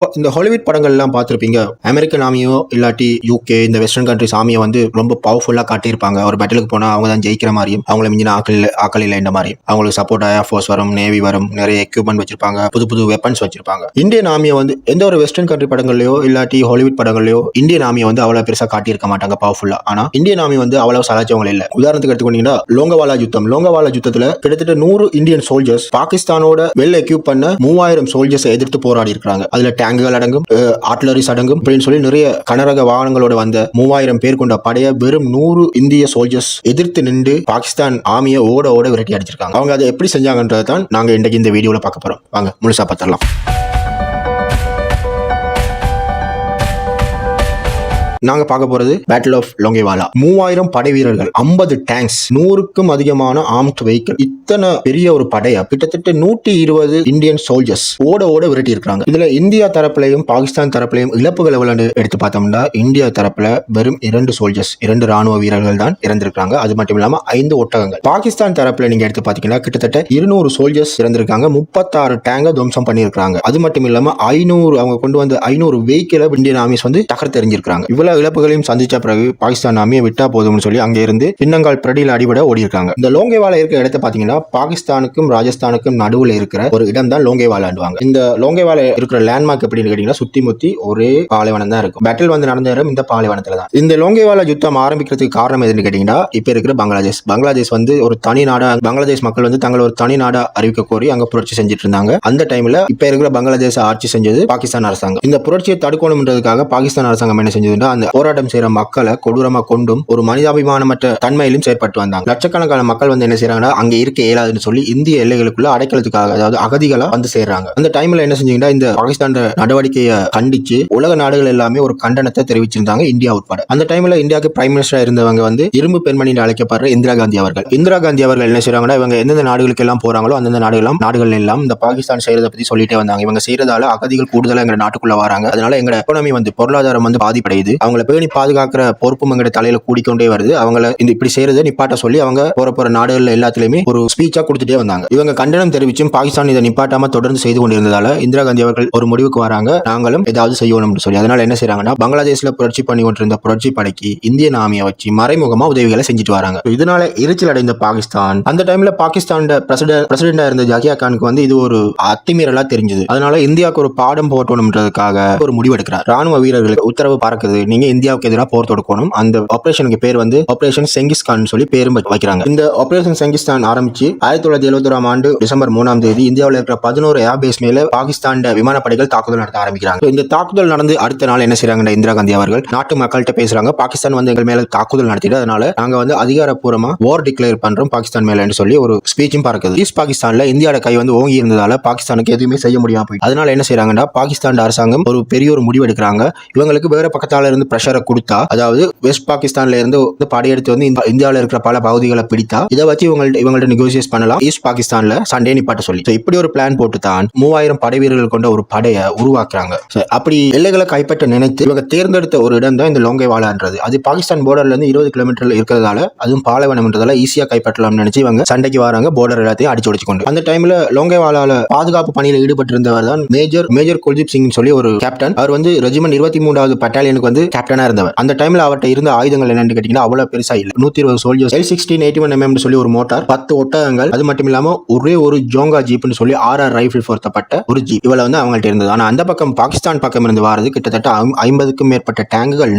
இந்த ஹாலிவுட் படங்கள் எல்லாம் பார்த்துருப்பீங்க. அமெரிக்கன் ஆர்மியோ இல்லாட்டி யூகே இந்த வெஸ்டர்ன் கண்ட்ரிஸ் ஆர்மியை வந்து ரொம்ப பவர்ஃபுல்லா காட்டியிருப்பாங்க. ஒரு பேட்டலுக்கு போனா அவங்க தான் ஜெயிக்கிற மாதிரியும், அவங்கள மிஞ்சின ஆக்கள் இல்லை இந்த மாதிரி அவங்களுக்கு சப்போர்ட் ஏர்ஃபோர்ஸ் வரும், நேவி வரும், நிறைய எக்யூப்மெண்ட் வச்சிருப்பாங்க, புது புது வெப்பன்ஸ் வச்சிருப்பாங்க. இந்தியன் ஆர்மியை வந்து எந்த ஒரு வெஸ்டர்ன் கண்ட்ரி படங்கள்லயோ இல்லாட்டி ஹாலிவுட் படங்கள்லயோ இந்தியன் ஆர்மியை வந்து அவ்வளவு பெருசா காட்டியிருக்க மாட்டாங்க பவர்ஃபுல்லா. ஆனா இந்தியன் ஆர்மி வந்து அவ்வளவு சலாச்சவங்க இல்ல. உதாரணத்துக்கு எடுத்துக்கிட்டீங்கன்னா லோங்கவாலா யுத்தத்துல கிட்டத்தட்ட 100 இந்தியன் சோல்ஜர்ஸ் பாகிஸ்தானோட வெல் எக்யூப் பண்ண 3000 சோல்ஜர்ஸ் எதிர்த்து போராடி இருக்காங்க. அதுல டேங்குகள் அடங்கும், ஆர்டிலரிஸ் அடங்கும் அப்படின்னு சொல்லி நிறைய கனரக வாகனங்களோட வந்த 3000 பேர் கொண்ட படைய வெறும் 100 இந்திய சோல்ஜர்ஸ் எதிர்த்து நின்று பாகிஸ்தான் ஆர்மியை ஓட ஓட விரட்டி அடிச்சிருக்காங்க. அவங்க அதை எப்படி செஞ்சாங்கன்றதை தான் நாங்க இன்றைக்கு இந்த வீடியோல பார்க்க போறோம். வாங்க முழுசா பார்த்துடலாம். நாங்க பார்க்க போறது பேட்டில் ஆஃப் லோங்கேவாலா. 3000 படை வீரர்கள், 50 டேங்க்ஸ், 100க்கும் அதிகமான ஆர்ம்ட் வெஹிக்கிள், இத்தனை பெரிய ஒரு படையா கிட்டத்தட்ட 120 இந்தியன் சோல்ஜர்ஸ் ஓட ஓட விரட்டி இருக்காங்க. இதுல இந்தியா தரப்புலையும் பாகிஸ்தான் தரப்புலையும் இழப்புகள் எவ்வளவு எடுத்து பார்த்தோம்னா, இந்தியா தரப்புல வெறும் 2 சோல்ஜர்ஸ், 2 ராணுவ வீரர்கள் தான் இறந்திருக்காங்க. அது மட்டும் இல்லாம 5 ஒட்டகங்கள். பாகிஸ்தான் தரப்புல நீங்க எடுத்து பாத்தீங்கன்னா கிட்டத்தட்ட 200 சோல்ஜர்ஸ் இறந்திருக்காங்க, 36 டேங்க துவம்சம் பண்ணிருக்காங்க. அது மட்டும் இல்லாம 500 அவங்க கொண்டு வந்த 500 வெஹிக்கிளை இந்தியன் ஆர்மிஸ் வந்து தகர்த்தெறிஞ்சிருக்காங்க. இவ்வளவு இழப்புகளையும் சந்திச்ச பிறகு பாகிஸ்தான் ஆர்மியை விட்டா போதும்னு சொல்லி அங்க இருந்து பின்னங்கால் பிரடியில் அடிபட ஓடி இருக்காங்க. இந்த லோங்கேவாலா இருக்கிற இடத்தை பாத்தீங்கன்னா பாகிஸ்தானுக்கும் ராஜஸ்தானுக்கும் நடுவுல இருக்கிற ஒரு இடம் தான் லோங்கேவாலாண்டுவாங்க. இந்த லோங்கேவாலா இருக்கிற லேண்ட்மார்க் எப்படின்னு கேட்டீங்கன்னா சுத்தி முத்தி ஒரே பாலைவனம் தான் இருக்கும். பேட்டில் வந்து நடந்த இடம் இந்த பாலைவனத்துல தான். இந்த லோங்கேவாலா யுத்தம் ஆரம்பிக்கிறதுக்கு காரணம் எதுன்னு கேட்டீங்கன்னா, இப்ப இருக்கிற பங்களாதேஷ் வந்து ஒரு தனி நாடா, பங்களாதேஷ் மக்கள் வந்து தங்களை ஒரு தனி நாடா அறிவிக்க கோரி அங்க புரட்சி செஞ்சுட்டு இருந்தாங்க. அந்த டைம்ல இப்ப இருக்கிற பங்களாதேஷ் ஆட்சி செஞ்சது பாகிஸ்தான் அரசாங்கம். இந்த புரட்சியை தடுக்கணும்ன்றதுக்காக பாகிஸ்தான் அரசாங்கம் என்ன செஞ்சதுன்னா, அந்த போராட்டம் செய்யற மக்களை கொடூரமா கொண்டும் ஒரு மனிதாபிமானமற்ற தன்மையிலும் செயற்பட்டு வந்தாங்க. லட்சக்கணக்கான மக்கள் வந்து என்ன செய்யறாங்கன்னா, அங்க இருக்க இயலாதுன்னு சொல்லி இந்திய எல்லைகளுக்குள்ள அடைக்கலத்துக்காக, அதாவது அகதிகளா வந்து சேர்றாங்க. அந்த டைம்ல என்ன செஞ்சீங்கன்னா, இந்த பாகிஸ்தான் நடவடிக்கையை கண்டிச்சு உலக நாடுகள் எல்லாமே ஒரு கண்டனத்தை தெரிவிச்சிருந்தாங்க, இந்தியா உட்பட. அந்த டைம்ல இந்தியாவுக்கு பிரைம் மினிஸ்டரா இருந்தவங்க வந்து இரும்பு பெண்மணி அழைக்கப்படுற இந்திரா காந்தி அவர்கள் என்ன செய்யறாங்கன்னா, இவங்க எந்தெந்த நாடுகளுக்கு எல்லாம் போறாங்களோ அந்தந்த நாடுகள் எல்லாம் இந்த பாகிஸ்தான் செய்யறதை பத்தி சொல்லிட்டே வந்தாங்க. இவங்க செய்யறதால அகதிகள் கூடுதலா எங்க நாட்டுக்குள்ள வராங்க, அதனால எங்க எக்கானமி வந்து பொருளாதாரம் வந்து பாதிப்படையுது, அவங்களை பேணி பாதுகாக்கிற பொறுப்பும் எங்க தலையில கூடிக்கொண்டே வருது, அவங்களை இந்த இப்படி செய்யறதை நிப்பாட்ட சொல்லி அவங்க போற நாடுகள் எல்லாத்திலுமே ஒரு ஸ்பீச்சா கொடுத்துட்டே வந்தாங்க. இவங்க கண்டனம் தெரிவிச்சும் பாகிஸ்தான் இதை நிப்பாட்டாம தொடர்ந்து செய்து கொண்டிருந்ததால இந்திரா காந்தி அவர்கள் ஒரு முடிவுக்கு வராங்க, நாங்களும் ஏதாவது செய்யணும்னு சொல்லி. அதனால என்ன செய்யறாங்கன்னா, பங்களாதேஷ்ல புரட்சி பண்ணி கொண்டிருந்த புரட்சி படைக்கு இந்தியன் ஆர்மியை வச்சு மறைமுகமா உதவிகளை செஞ்சுட்டு வராங்க. இதனால எரிச்சல் அடைந்த பாகிஸ்தான், அந்த டைம்ல பாகிஸ்தான் பிரசிடென்டா இருந்த ஜக்கியா கானுக்கு வந்து இது ஒரு அத்துமீறலா தெரிஞ்சது. அதனால இந்தியாவுக்கு ஒரு பாடம் போட்டணும்ன்றதுக்காக ஒரு முடிவு எடுக்கிறார். ராணுவ வீரர்களுக்கு உத்தரவு பறக்குது, நீங்க இந்தியாவுக்கு எதிராக போர் தொடுக்கணும். அந்த ஆபரேஷனுக்கு பேர் வந்து ஆபரேஷன் செங்கிஸ்கான் சொல்லி பேரும் வைக்கிறாங்க. இந்த ஆபரேஷன் செங்கிஸ்கான் ஆரம்பிச்சு 1971 ஆண்டு டிசம்பர் 3ஆம் தேதி இந்தியாவில் இருக்கிற 11 ஏர்பேஸ் மேல பாகிஸ்தான் விமானப்படைகள் தாக்குதல் நடத்த ஆரம்பிக்கிறாங்க. இந்த தாக்குதல் நடந்து அடுத்த நாள் என்ன செய்யறாங்க, இந்திரா காந்தி அவர்கள் நாட்டு மக்கள்கிட்ட பேசுறாங்க, பாகிஸ்தான் வந்து எங்கள் மேல தாக்குதல் நடத்திட்டு அதனால நாங்க வந்து அதிகாரப்பூர்வமா வார் டிக்ளேர் பண்றோம் பாகிஸ்தான் மேல சொல்லி ஒரு ஸ்பீச்சும் பறக்குது. ஈஸ்ட் பாகிஸ்தான்ல இந்தியாவோட கை வந்து ஓங்கி இருந்ததால பாகிஸ்தானுக்கு எதுவுமே செய்ய முடியாம போயிடுச்சு. அதனால என்ன செய்யறாங்கன்னா, பாகிஸ்தான் அரசாங்கம் ஒரு பெரிய ஒரு முடிவு எடுக்கிறாங்க. இவங்களுக்கு வேற பக்கத்தால இருந்து பிரஷரை கொடுத்தா, அதாவது வெஸ்ட் பாகிஸ்தான்ல இருந்து படையெடுத்து வந்து இந்தியாவில் இருக்கிற பல பகுதிகளை பிடித்தா இதை வச்சு இவங்கள்ட்ட நெகோசியேட் பண்ணலாம் ஈஸ்ட் பாகிஸ்தான்ல சண்டே நிப்பாட்ட சொல்லி. இப்படி ஒரு பிளான் போட்டு தான் 3000 படை வீரர்கள் கொண்ட ஒரு படையை உருவாக்குறாங்க. அப்படி எல்லைகளை கைப்பற்ற நினைத்து இவங்க தேர்ந்தெடுத்த ஒரு இடம் தான் இந்த லோங்கேவாலான்றது. அது பாகிஸ்தான் போர்டர்ல இருந்து 20 கிலோமீட்டர்ல இருக்கிறதால, அதுவும் பாலைவனம்ன்றதால ஈஸியா கைப்பற்றலாம் நினைச்சு இவங்க சண்டைக்கு வராங்க, போர்டர் எல்லாத்தையும் அடிச்சு உடைச்சு கொண்டு. அந்த டைம்ல லோங்கேவாலால பாதுகாப்பு பணியில ஈடுபட்டு இருந்தவர் தான் மேஜர் குல்தீப் சிங் சொல்லி ஒரு கேப்டன். அவர் வந்து ரெஜிமெண்ட் 23வது பட்டாலியனுக்கு வந்து கேப்டனா இருந்தவர். அந்த டைம்ல அவர்கிட்ட இருந்த ஆயுதங்கள் என்னன்னு கேட்டீங்கன்னா அவ்வளவு பெருசா இல்ல. 120 சோல்ஜர்ஸ், L16 81mm சொல்லி ஒரு மோட்டார், 10 ஒட்டகங்கள், அது மட்டும் இல்லாம ஒரே ஒரு ஜோங்கா ஜீப்னு சொல்லி 6 ரைபிள் பொருத்தப்பட்ட ஒரு ஜீப் இவ்வளவு வந்து அவங்கள்ட்ட இருந்தது. ஆனா அந்த பக்கம் பாகிஸ்தான் பக்கம் இருந்து வாரது கிட்டத்தட்ட 50க்கும் மேற்பட்ட டேங்குகள்,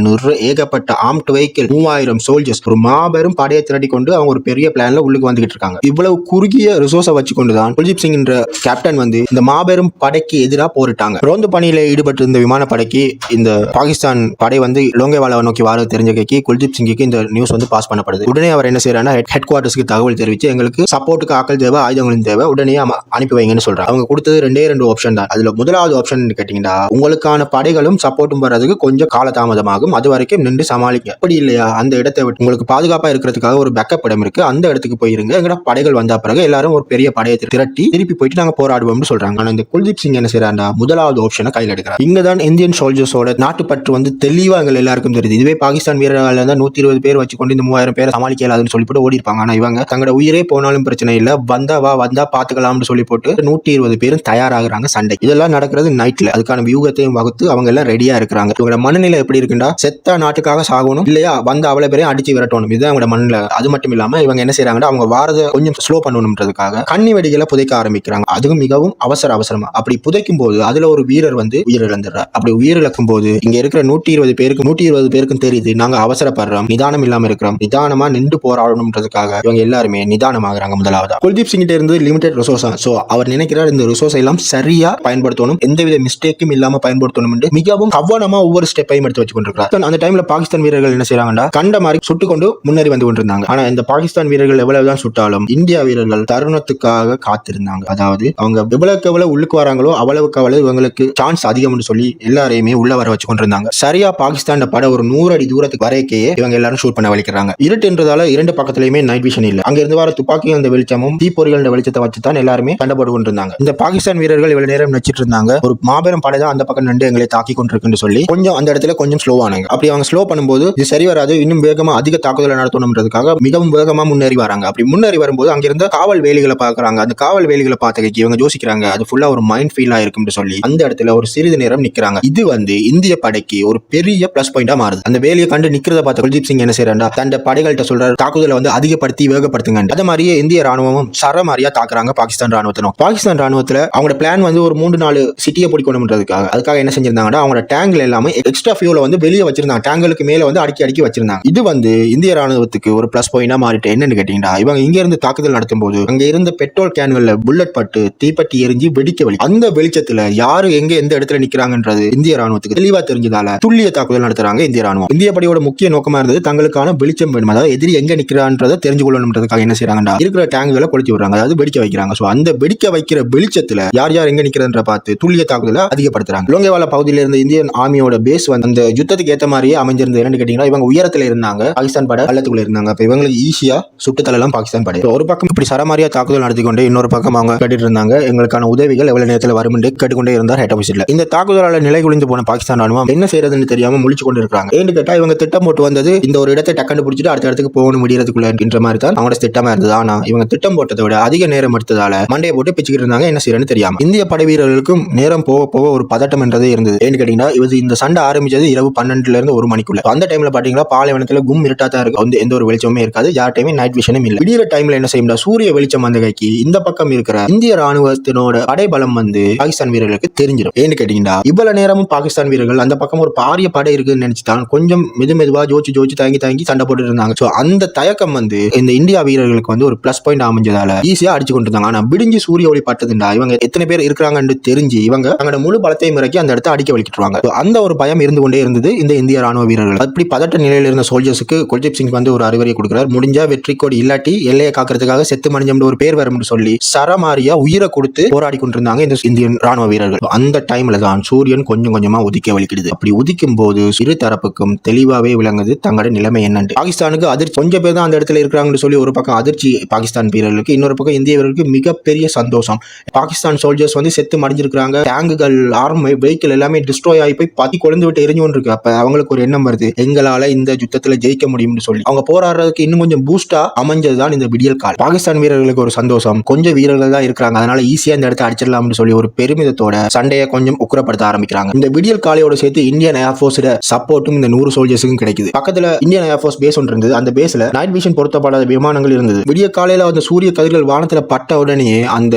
ஏகப்பட்ட ஆர்ம்ட் வெஹிக்கிள், 3000 சோல்ஜர்ஸ், ஒரு மாபெரும் படையை திரட்டி கொண்டு அவங்க ஒரு பெரிய பிளான்ல உள்ளுக்கு வந்துகிட்டு இருக்காங்க. இவ்வளவு குறுகிய ரிசோர்ஸை வச்சு கொண்டுதான் குல்தீப் சிங் என்ற கேப்டன் வந்து இந்த மாபெரும் படைக்கு எதிராக போரிட்டாங்க. ரோந்து பணியில ஈடுபட்டு இருந்த விமானப்படைக்கு இந்த பாகிஸ்தான் படை வந்து லோங்கேவாலாவை நோக்கி வாரது தெரிஞ்ச கைக்கு குல்தீப் சிங்குக்கு இந்த நியூஸ் வந்து பாஸ் பண்ணப்படுது. உடனே அவர் என்ன செய்யறாருன்னா, ஹெட் குவார்டர்ஸ்க்கு தகவல் தெரிவிச்சு எங்களுக்கு சப்போர்ட்டுக்கு ஆட்கள் தேவை, ஆயுதங்களும் தேவை, உடனே அனுப்பி வைங்கன்னு சொல்றாங்க. அவங்க கொடுத்தது 2 ஆப்ஷன் தான். அதுல முதலாவது ஆப்ஷன் கேட்டீங்கன்னா, உங்களுக்கான படைகளும் சப்போர்ட்டும் வர்றதுக்கு கொஞ்சம் காலதாமதமாகும், அது வரைக்கும் நின்று சமாளிக்க. அப்படி இல்லையா, அந்த இடத்தை விட்டு உங்களுக்கு பாதுகாப்பா இருக்கிறதுக்காக ஒரு பேக்கப் இடம் இருக்கு, அந்த இடத்துக்கு போயிருங்க, எங்கட படைகள் வந்த பிறகு எல்லாரும் ஒரு பெரிய படையை திரட்டி திருப்பி போயிட்டு நாங்க போராடுவோம்னு சொல்றாங்க. ஆனா இந்த குல்தீப் சிங் என்ன செய்யறாருன்னா முதலாவது ஆப்ஷனை கையில் எடுக்கிறார். இங்கதான் இந்தியன் சோல்ஜர்ஸோட நாட்டுப்பற்று வந்து தெளிவா தெளிவா எங்க எல்லாருக்கும் தெரியுது. இதுவே பாகிஸ்தான் வீரர்கள் இருந்தா 120 பேர் வச்சுக்கொண்டு இந்த 3000 பேரை சமாளிக்க இயலாதுன்னு சொல்லி போட்டு ஓடி இருப்பாங்க. ஆனா இவங்க தங்களோட உயிரே போனாலும் பிரச்சனை இல்ல, வந்தா பாத்துக்கலாம்னு சொல்லி போட்டு 120 பேரும் தயாராகிறாங்க சண்டை. இதெல்லாம் நடக்கிறது நைட்ல. அதுக்கான வியூகத்தையும் வகுத்து அவங்க எல்லாம் ரெடியா இருக்கிறாங்க. இவங்களோட மனநிலை எப்படி இருக்குண்டா, செத்த நாட்டுக்காக சாகணும், இல்லையா வந்து அவ்வளவு பேரையும் அடிச்சு விரட்டணும், இதுதான் அவங்களோட மனநிலை. அது மட்டும் இல்லாம இவங்க என்ன செய்யறாங்கன்னா, அவங்க வாரத கொஞ்சம் ஸ்லோ பண்ணணும்ன்றதுக்காக கண்ணி வெடிகளை புதைக்க ஆரம்பிக்கிறாங்க. அதுவும் மிகவும் அவசரமா. அப்படி புதைக்கும் போது அதுல ஒரு வீரர் வந்து உயிரிழந்துடுறார். அப்படி உயிரிழக்கும் போது இங்க இருக்கிற 120 பேருக்கும் தெரியுது, நாங்க அவசரப்படுறோம், நிதானம் இல்லாம இருக்கிறோம், நிதானமா நின்று போராடணும்ன்றதுக்காக இவங்க எல்லாருமே நிதானமாகறாங்க. முதலாவது குல்தீப் சிங் கிட்ட இருந்து லிமிடெட் ரிசோர்ஸ், சோ அவர் நினைக்கிறார் இந்த ரிசோர்ஸ் எல்லாம் சரியா பயன்படுத்தணும், எந்தவித மிஸ்டேக்கும் இல்லாம பயன்படுத்தணும் என்று மிகவும் கவனமா ஒவ்வொரு ஸ்டெப்பையும் எடுத்து வச்சு கொண்டிருக்கிறார். அந்த டைம்ல பாகிஸ்தான் வீரர்கள் என்ன செய்யறாங்கன்னா, கண்ட மாதிரி சுட்டுக்கொண்டு முன்னேறி வந்து கொண்டிருந்தாங்க. ஆனா இந்த பாகிஸ்தான் வீரர்கள் எவ்வளவுதான் சுட்டாலும் இந்தியா வீரர்கள் தருணத்துக்காக காத்திருந்தாங்க. அதாவது அவங்க எவ்வளவு உள்ளுக்கு வராங்களோ அவ்வளவுக்கு அவ்வளவு இவங்களுக்கு சான்ஸ் அதிகம் சொல்லி எல்லாரையுமே உள்ள வர வச்சு கொண்டிருந்தாங்க. சரியா பாகிஸ்தான் பட ஒரு 100 அடி தூரத்துக்கு வரைக்கே இவங்க எல்லாரும் ஷூட் பண்ண வலிக்கிறாங்க. இருட்டுன்றதால இரண்டு பக்கத்திலயுமே நைட் விஷன் இல்ல. அங்க இருந்து வர துப்பாக்கி அந்த வெளிச்சமும் தீப்பொறிகள் வெளிச்சத்தை வச்சுதான் எல்லாருமே சண்டைப்பட்டு கொண்டிருந்தாங்க. இந்த பாகிஸ்தான் வீரர்கள் இவ்வளவு நேரம் நச்சிட்டு இருந்தாங்க. ஒரு மாபெரும் படை தான் அந்த பக்கம் நின்று எங்களை தாக்கி கொண்டிருக்குன்னு சொல்லி கொஞ்சம் அந்த இடத்துல கொஞ்சம் ஸ்லோ ஆனாங்க. அப்படி அவங்க ஸ்லோ பண்ணும்போது இது சரி வராது, இன்னும் வேகமா அதிக தாக்குதலை நடத்தணும்ன்றதுக்காக மிகவும் வேகமா முன்னேறி வராங்க. அப்படி முன்னேறி வரும்போது அங்கிருந்த காவல் வேலிகளை பாக்குறாங்க. அந்த காவல் வேலிகளை பார்த்த இவங்க யோசிக்கிறாங்க, அது ஃபுல்லா ஒரு மைண்ட் ஃபீலா இருக்கும்னு சொல்லி அந்த இடத்துல ஒரு சிறிது நேரம் நிக்கிறாங்க. இது வந்து இந்திய படைக்கு ஒரு பெரிய பிளஸ் பாயிண்டா மாறுது. அந்த வேலியை கண்டு நிக்கிறத பார்த்த குல்தீப் சிங் என்ன செய்யறாண்டா, தன் படைகள்கிட்ட சொல்றாரு, தாக்குதலை வந்து அதிகப்படுத்தி வேகப்படுத்துங்க. அது மாதிரியே இந்திய ராணுவமும் சரமாரியா தாக்குறாங்க பாகிஸ்தான் ராணுவத்தினும். பாகிஸ்தான் ராணுவத்துல அவங்களோட பிளான் வந்து ஒரு 3-4 சிட்டியை பிடிக்கணும்ன்றதுக்காக அதுக்காக என்ன செஞ்சிருந்தாங்கன்னா, அவங்களோட டேங்க்ல எல்லாமே எக்ஸ்ட்ரா ஃபியூல வந்து வெளியே வச்சிருந்தாங்க. டேங்களுக்கு மேல வந்து அடுக்கி வச்சிருந்தாங்க. இது வந்து இந்திய ராணுவத்துக்கு ஒரு பிளஸ் பாயிண்டா மாறிட்டு என்னன்னு கேட்டீங்கன்னா, இவங்க இங்க இருந்து தாக்குதல் நடத்தும் போது அங்க இருந்த பெட்ரோல் கேன்கள்ல புல்லட் பட்டு தீப்பட்டி எரிஞ்சு வெடிக்க வழி. அந்த வெளிச்சத்துல யாரு எங்க எந்த இடத்துல நிக்கிறாங்கன்றது இந்திய ராணுவத்துக்கு தெளிவா தெரிஞ்சதால துல்லிய தாக்குதல் நடத்துறாங்க இந்திய ராணுவம். இந்திய படையோட முக்கிய நோக்கமா இருந்தது தங்களுக்கான வெளிச்சம் வேணும், அதாவது எதிரி எங்க நிக்கிறான்றதை தெரிஞ்சு கொள்ளணும்ன்றதுக்காக என்ன செய்யறாங்கன்னா, இருக்கிற டேங்குகளை கொளுத்தி விடுறாங்க, அதாவது வெடிக்க வைக்கிறாங்க. சோ அந்த வெடிக்க வைக்கிற வெளிச்சத்துல யார் எங்க நிக்கிறன்ற பார்த்து துல்லிய தாக்குதலை அதிகப்படுத்துறாங்க. லோங்கேவாலா பகுதியில இருந்த இந்தியன் ஆர்மியோட பேஸ் வந்து அந்த யுத்தத்துக்கு ஏற்ற மாதிரியே அமைஞ்சிருந்தது. என்னன்னு கேட்டீங்கன்னா, இவங்க உயரத்துல இருந்தாங்க, பாகிஸ்தான் படை பள்ளத்துக்குள்ள இருந்தாங்க. அப்ப இவங்களுக்கு ஈஸியா சுட்டுத்தலாம் பாகிஸ்தான் படை. ஒரு பக்கம் இப்படி சரமாரியா தாக்குதல் நடத்தி கொண்டு இன்னொரு பக்கம் அவங்க கேட்டுட்டு இருந்தாங்க, எங்களுக்கான உதவிகள் எவ்வளவு நேரத்தில் வரும் என்று கேட்டுக்கொண்டே இருந்தார் ஹெட் ஆபீஸ்ல. இந்த தாக்குதலால நிலை குலைந்து போன பாகிஸ்தான் ராணுவம் என்ன செய்யறதுன்னு தெரியாம முழிச்சு கொண்டு இருக்காங்க. ஏன்னு கேட்டா, இவங்க திட்டம் போட்டு வந்தது இந்த ஒரு இடத்தை டக்குன்னு பிடிச்சிட்டு அடுத்த இடத்துக்கு போகணும் முடியறதுக்குள்ள என்கின்ற மாதிரி தான் அவங்களோட திட்டமா இருந்தது. ஆனா இவங்க திட்டம் போட்டதை விட அதிக நேரம் எடுத்ததால மண்டையை போட்டு பிச்சுக்கிட்டு இருந்தாங்க. என்ன செய்யறதுன்னு தெரியாம இந்திய படை வீரர்களுக்கும் நேரம் போக போக ஒரு பதட்டம் என்றதே இருந்தது. ஏன்னு கேட்டீங்கன்னா, இந்த சண்டை ஆரம்பிச்சது இரவு 12 இருந்து 1 மணிக்குள்ள. அந்த டைம்ல பாத்தீங்கன்னா பாலைவனத்துல கும் இருட்டா தான் இருக்கு, எந்த ஒரு வெளிச்சமுமே இருக்காது, யார்ட்டையுமே நைட் விஷனும் இல்ல. விடியற டைம்ல என்ன செய்யும்டா, சூரிய வெளிச்சம் வந்த கைக்கு இந்த பக்கம் இருக்கிற இந்திய ராணுவத்தினோட படைபலம் வந்து பாகிஸ்தான் வீரர்களுக்கு தெரிஞ்சிடும். ஏன்னு கேட்டீங்கன்னா, இவ்வளவு நேரமும் பாகிஸ்தான் வீரர்கள் அந்த பக்கம் ஒரு பாரிய படை இருக்குன்னு நினைச்சுதான் கொஞ்சம் மெதுவா ஜோச்சு தாங்கி சண்டை போட்டு இருந்தாங்க. சோ அந்த தயக்கம் வந்து இந்த இந்தியா வீரர்களுக்கு வந்து ஒரு பிளஸ் பாயிண்ட் அமைஞ்சதால ஈஸியா அடிச்சு கொண்டு இருந்தாங்க. ஆனா விடிஞ்சு சூரிய ஒளி பட்டதுண்டா இவங்க எத்தனை பேர் இருக்கிறாங்கன்னு தெரிஞ்சு இவங்க தங்களோட முழு பலத்தையும் இறக்கி அந்த இடத்தை அடிக்க வலிக்கிட்டுருவாங்க. அந்த ஒரு பயம் இருந்து கொண்டே இருந்தது இந்த இந்திய ராணுவ வீரர்கள். அப்படி பதட்ட நிலையில் இருந்த சோல்ஜர்ஸுக்கு குல்தீப் சிங் வந்து ஒரு அறிவுரை கொடுக்கிறார். முடிஞ்சா வெற்றி கோடி இல்லாட்டி எல்லையை காக்கிறதுக்காக செத்து மணிஞ்சம்னு ஒரு பேர் வரும்னு சொல்லி சரமாரியா உயிரை கொடுத்து போராடி கொண்டிருந்தாங்க இந்த இந்தியன் ராணுவ வீரர்கள். அந்த டைம்ல தான் சூரியன் கொஞ்சமா உதிக்க வலிக்கிடுது. அப்படி உதிக்கும் போது இரு தரப்புக்கும் தெளிவாவே விளங்குது தங்களோட நிலைமை என்னன்னு. பாகிஸ்தானுக்கு அதிர்ச்சி, கொஞ்சம் பேர் தான் அந்த இடத்துல இருக்கிறாங்கன்னு சொல்லி ஒரு பக்கம் அதிர்ச்சி பாகிஸ்தான் வீரர்களுக்கு, இன்னொரு பக்கம் இந்திய வீரர்களுக்கு மிகப்பெரிய சந்தோஷம். பாகிஸ்தான் சோல்ஜர்ஸ் வந்து செத்து மடிஞ்சிருக்காங்க, டேங்குகள் ஆர்ம் வெஹிக்கிள் எல்லாமே டிஸ்ட்ராய் ஆகி போய் பத்தி கொழுந்து விட்டு எரிஞ்சு கொண்டு இருக்கு. அப்ப அவங்களுக்கு ஒரு எண்ணம் வருது, எங்களால இந்த யுத்தத்துல ஜெயிக்க முடியும்னு சொல்லி அவங்க போராடுறதுக்கு இன்னும் கொஞ்சம் பூஸ்டா அமைஞ்சதுதான் இந்த விடியல் கால். பாகிஸ்தான் வீரர்களுக்கு ஒரு சந்தோஷம், கொஞ்சம் வீரர்கள் தான் இருக்கிறாங்க, அதனால ஈஸியா இந்த இடத்தை அடிச்சிடலாம்னு சொல்லி ஒரு பெருமிதத்தோட சண்டையை கொஞ்சம் உக்கிரப்படுத்த ஆரம்பிக்கிறாங்க. இந்த விடியல் காலையோட சேர்த்து இந்தியன் ஏர்போர்ஸோட சப்போர்ட்டும் இந்த 100 சோல்ஜர்ஸுக்கும் கிடைக்குது. பக்கத்துல இந்தியன் ஏர்போர்ஸ் பேஸ் ஒன்று இருந்தது. அந்த பேஸ்ல நைட் விஷன் பொருத்தப்படாத விமானங்கள் இருந்தது. விடிய காலையில அந்த சூரிய கதிர்கள் வானத்துல பட்ட உடனே அந்த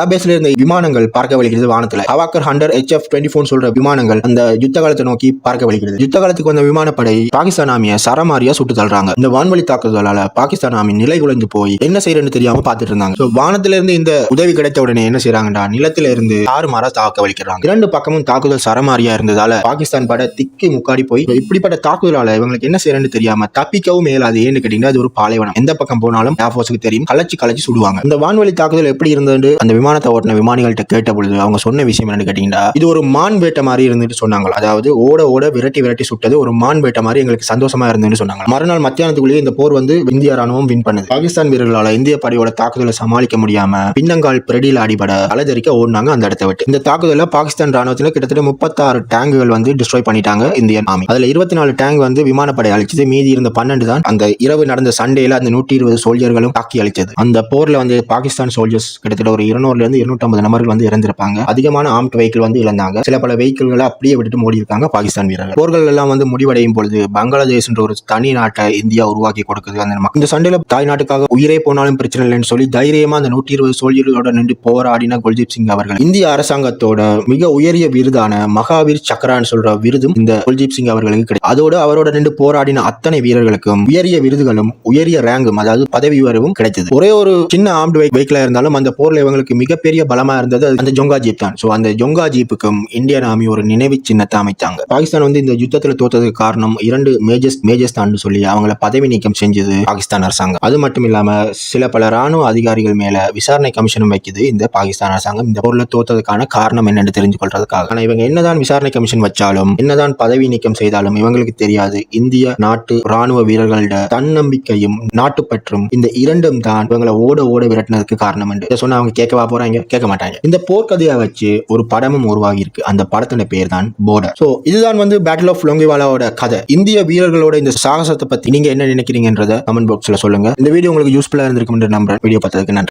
ஏர்பேஸ்ல இருந்த விமானங்கள் பார்க்க வலிக்கிறது. வானத்துல ஹவாக்கர் ஹண்டர் HF-24 சொல்ற விமானங்கள் அந்த யுத்த காலத்தை நோக்கி பார்க்க வலிக்கிறது. யுத்த காலத்துக்கு வந்த விமானப்படை பாகிஸ்தான் ஆர்மியை சரமாரியா சுட்டு தள்ளுறாங்க. இந்த வான்வழி தாக்குதலால பாகிஸ்தான் ஆர்மி நிலை குலைந்து போய் என்ன செய்யறன்னு தெரியாம பாத்துட்டு இருந்தாங்க. வானத்துல இருந்து இந்த உதவி கிடைத்த உடனே என்ன செய்யறாங்கடா, நிலத்தில இருந்து தாறுமாறா தாக்க வலிக்கிறாங்க. இரண்டு பக்கமும் தாக்குதல் சரமாரியா இருந்ததால பாகிஸ்தான் படை திக்கி முக்காடி போய் இப்படிப்பட்ட தாக்குதலால இவங்களுக்கு என்ன செய்யறன்னு தெரியாம தப்பிக்கவும் மேலாது. ஏன்னு கேட்டீங்கன்னா, அது ஒரு பாலைவனம், எந்த பக்கம் போனாலும் ஏர்போர்ஸுக்கு தெரியும், கலச்சி சுடுவாங்க. இந்த வான்வழி தாக்குதல் எப்படி இருந்தது அந்த விமானத்தை ஓட்டின விமானிகள்கிட்ட கேட்ட பொழுது அவங்க சொன்ன விஷயம் என்னன்னு கேட்டீங்கன்னா, இது ஒரு மான் வேட்டை மாதிரி இருந்துட்டு சொன்னாங்க. அதாவது ஓட விரட்டி சுட்டது ஒரு மான் வேட்டை மாதிரி எங்களுக்கு சந்தோஷமா இருந்துன்னு சொன்னாங்க. மறுநாள் மத்தியானத்துக்குள்ளேயே இந்த போர் வந்து இந்திய ராணுவம் வின் பண்ணுது. பாகிஸ்தான் வீரர்களால இந்திய படையோட தாக்குதலை சமாளிக்க முடியாம பின்னங்கால் பிரடியில் அடிபட அலதறிக்க ஓடினாங்க அந்த இடத்தை விட்டு. இந்த தாக்குதல பாகிஸ்தான் ராணுவத்தில் கிட்டத்தட்ட 36 டேங்குகள் வந்து டிஸ்ட்ராய் பண்ணிட்டாங்க. Indian army. அதுல 24 டேங்க் வந்து விமானப்படை அழிச்சது. மீதி இருந்த 12 தான் அந்த இரவு நடந்த சண்டேல அந்த 120 சோல்ஜர்களும் தாக்கி அழிச்சது. அந்த போர்ல வந்து பாகிஸ்தான் சோல்ஜர்ஸ் கிட்டத்தட்ட ஒரு 200 இருந்து 250 நபர்கள் வந்து இறந்திருப்பாங்க. அதிகமான ஆர்ம்ட் வெஹிக்கிள் வந்து இழந்தாங்க. சில பல வெஹிக்கிள்களை அப்படியே விட்டுட்டு ஓடி இருக்காங்க பாகிஸ்தான் வீரர்கள். போர்கள் எல்லாம் வந்து முடிவடையும் பொழுது பங்களாதேஷ் என்ற ஒரு தனி நாட்டை இந்தியா உருவாக்கி கொடுக்குது. இந்த சண்டையில தாய் நாட்டுக்காக உயிரே போனாலும் பிரச்சனை இல்லைன்னு சொல்லி தைரியமா அந்த 120 சோல்ஜர்களோட நின்று போராடின குல்தீப் சிங் அவர்கள் இந்திய அரசாங்கத்தோட மிக உயரிய விருதான மகாவீர் சக்ரான்னு சொல்ற விருதும் இந்த குல்தீப் சிங் அவர்களுக்கு கிடைக்கும். அதோடு அவரோட நின்று போராடின அத்தனை வீரர்களுக்கும் உயரிய விருதுகளும் உயரிய ரேங்கும் அதாவது பதவி உயர்வும் கிடைச்சது. ஒரே ஒரு சின்ன ஆர்ம்ட் வெஹிக்கிளா இருந்தாலும் அந்த போர்ல இவங்களுக்கு மிகப்பெரிய பலமா இருந்தது அந்த ஜொங்கா ஜீப் தான். அந்த ஜொங்கா ஜீப்புக்கும் இந்தியன் ஆர்மி ஒரு நினைவு சின்னத்தை அமைத்தாங்க. பாகிஸ்தான் வந்து இந்த யுத்தத்தில் தோத்ததுக்கு காரணம் 2 மேஜர்ஸ் தான் சொல்லி அவங்கள பதவி நீக்கம் செஞ்சது பாகிஸ்தான் அரசாங்கம். அது மட்டும் இல்லாம சில பல ராணுவ அதிகாரிகள் மேல விசாரணை கமிஷனும் வைக்குது இந்த பாகிஸ்தான் அரசாங்கம். இந்த போர்ல தோத்ததுக்கான காரணம் என்னன்னு தெரிஞ்சு கொள்றதுக்காக. ஆனா இவங்க என்னதான் விசாரணை கமிஷன் வச்சாலும் என்னதான் பதவி நீக்கம் செய்தாலும் இவங்களுக்கு தெரியாது இந்திய நாட்டு ராணுவ வீரர்களோட தன்னம்பிக்கையும் நாட்டுப்பற்றும் இந்த இரண்டும் தான் இவங்களை ஓட விரட்டினதுக்கு காரணம் என்று சொன்னா அவங்க கேட்கவா போறாங்க? கேட்க மாட்டாங்க. இந்த போர்க்கதையை வச்சு ஒரு படமும் உருவாகி இருக்கு. அந்த படத்தோட பேர் தான் பார்டர். இதுதான் வந்து பேட்டில் ஆஃப் லோங்கேவாலாவோட கதை. இந்திய வீரர்களோட இந்த சாகசத்தை பத்தி நீங்க என்ன நினைக்கிறீங்கன்றத கமெண்ட் பாக்ஸ்ல சொல்லுங்க. இந்த வீடியோ உங்களுக்கு யூஸ்ஃபுல்லா இருந்திருக்கும் என்று நம்புறேன். வீடியோ பார்த்ததுக்கு நன்றி.